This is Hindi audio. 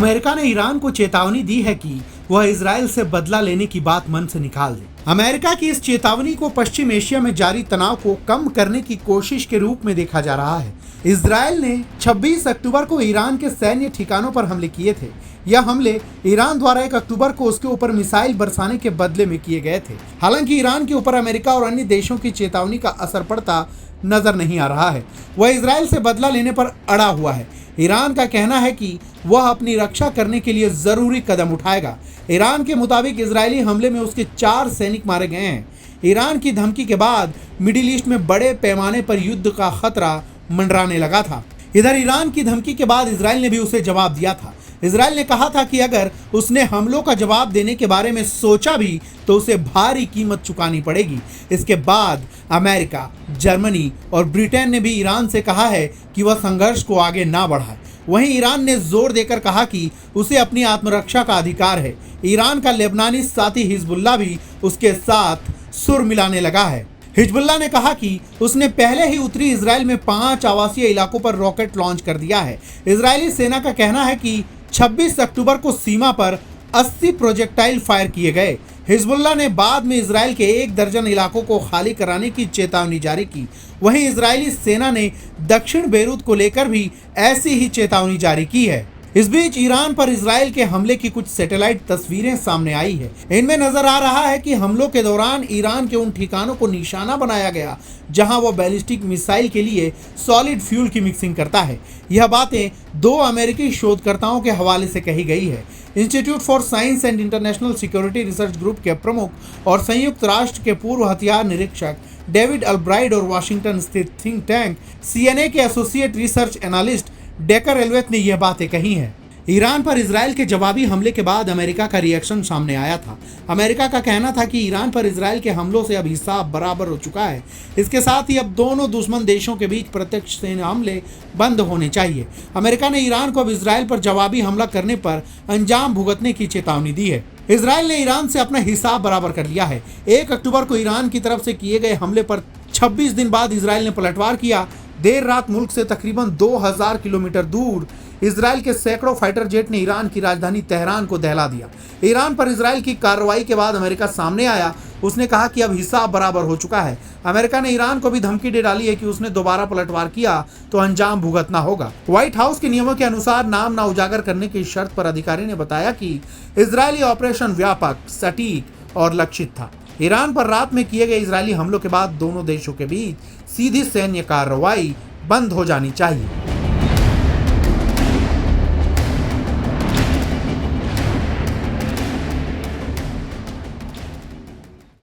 अमेरिका ने ईरान को चेतावनी दी है कि वह इजराइल से बदला लेने की बात मन से निकाल दे। अमेरिका की इस चेतावनी को पश्चिम एशिया में जारी तनाव को कम करने की कोशिश के रूप में देखा जा रहा है। इजराइल ने 26 अक्टूबर को ईरान के सैन्य ठिकानों पर हमले किए थे। यह हमले ईरान द्वारा 1 अक्टूबर को उसके ऊपर मिसाइल बरसाने के बदले में किए गए थे। हालांकि ईरान के ऊपर अमेरिका और अन्य देशों की चेतावनी का असर पड़ता नजर नहीं आ रहा है। वह इजराइल से बदला लेने पर अड़ा हुआ है। ईरान का कहना है कि वह अपनी रक्षा करने के लिए जरूरी कदम उठाएगा। ईरान के मुताबिक इजरायली हमले में उसके 4 सैनिक मारे गए हैं। ईरान की धमकी के बाद मिडिल ईस्ट में बड़े पैमाने पर युद्ध का खतरा मंडराने लगा था। इधर ईरान की धमकी के बाद इजराइल ने भी उसे जवाब दिया था। इजराइल ने कहा था कि अगर उसने हमलों का जवाब देने के बारे में सोचा भी तो उसे भारी कीमत चुकानी पड़ेगी। इसके बाद अमेरिका, जर्मनी और ब्रिटेन ने भी ईरान से कहा है कि वह संघर्ष को आगे ना बढ़ाए। वहीं ईरान ने जोर देकर कहा कि उसे अपनी आत्मरक्षा का अधिकार है। ईरान का लेबनानी साथी हिजबुल्लाह भी उसके साथ सुर मिलाने लगा है। हिजबुल्लाह ने कहा कि उसने पहले ही उत्तरी इजराइल में 5 आवासीय इलाकों पर रॉकेट लॉन्च कर दिया है। इजरायली सेना का कहना है कि 26 अक्टूबर को सीमा पर 80 प्रोजेक्टाइल फायर किए गए। हिजबुल्लाह ने बाद में इजराइल के 1 दर्जन इलाकों को खाली कराने की चेतावनी जारी की। वहीं इजरायली सेना ने दक्षिण बेरूत को लेकर भी ऐसी ही चेतावनी जारी की है। इस बीच ईरान पर इजराइल के हमले की कुछ सैटेलाइट तस्वीरें सामने आई है। इनमें नजर आ रहा है कि हमलों के दौरान ईरान के उन ठिकानों को निशाना बनाया गया जहां वो बैलिस्टिक मिसाइल के लिए सॉलिड फ्यूल की मिक्सिंग करता है। यह बातें 2 अमेरिकी शोधकर्ताओं के हवाले से कही गई है। Institute for science and international security research group के प्रमुख और संयुक्त राष्ट्र के पूर्व हथियार निरीक्षक डेविड अल्ब्राइड और वाशिंगटन स्थित थिंक टैंक सीएनए के एसोसिएट रिसर्च एनालिस्ट डेकर एल्वेथ ने यह बातें कही हैं। ईरान पर इजराइल के जवाबी हमले के बाद अमेरिका का रिएक्शन सामने आया था। अमेरिका का कहना था कि ईरान पर इजराइल के हमलों से अब हिसाब बराबर हो चुका है। इसके साथ ही अब दोनों दुश्मन देशों के बीच प्रत्यक्ष सैन्य हमले बंद होने चाहिए। अमेरिका ने ईरान को अब इजराइल पर जवाबी हमला करने पर अंजाम भुगतने की चेतावनी दी है। इजराइल ने ईरान से अपना हिसाब बराबर कर लिया है। 1 अक्टूबर को ईरान की तरफ से किए गए हमले पर 26 दिन बाद इजराइल ने पलटवार किया। देर रात मुल्क से तकरीबन 2000 किलोमीटर दूर इजराइल के सैकड़ों फाइटर जेट ने ईरान की राजधानी तेहरान को दहला दिया। ईरान पर इजराइल की कार्रवाई के बाद अमेरिका सामने आया। उसने कहा कि अब हिसाब बराबर हो चुका है। अमेरिका ने ईरान को भी धमकी दे डाली है कि उसने दोबारा पलटवार किया तो अंजाम भुगतना होगा। व्हाइट हाउस के नियमों के अनुसार नाम ना उजागर करने की शर्त पर अधिकारी ने बताया कि इजरायली ऑपरेशन व्यापक, सटीक और लक्षित था। ईरान पर रात में किए गए इजरायली हमलों के बाद दोनों देशों के बीच सीधी सैन्य कार्रवाई बंद हो जानी चाहिए।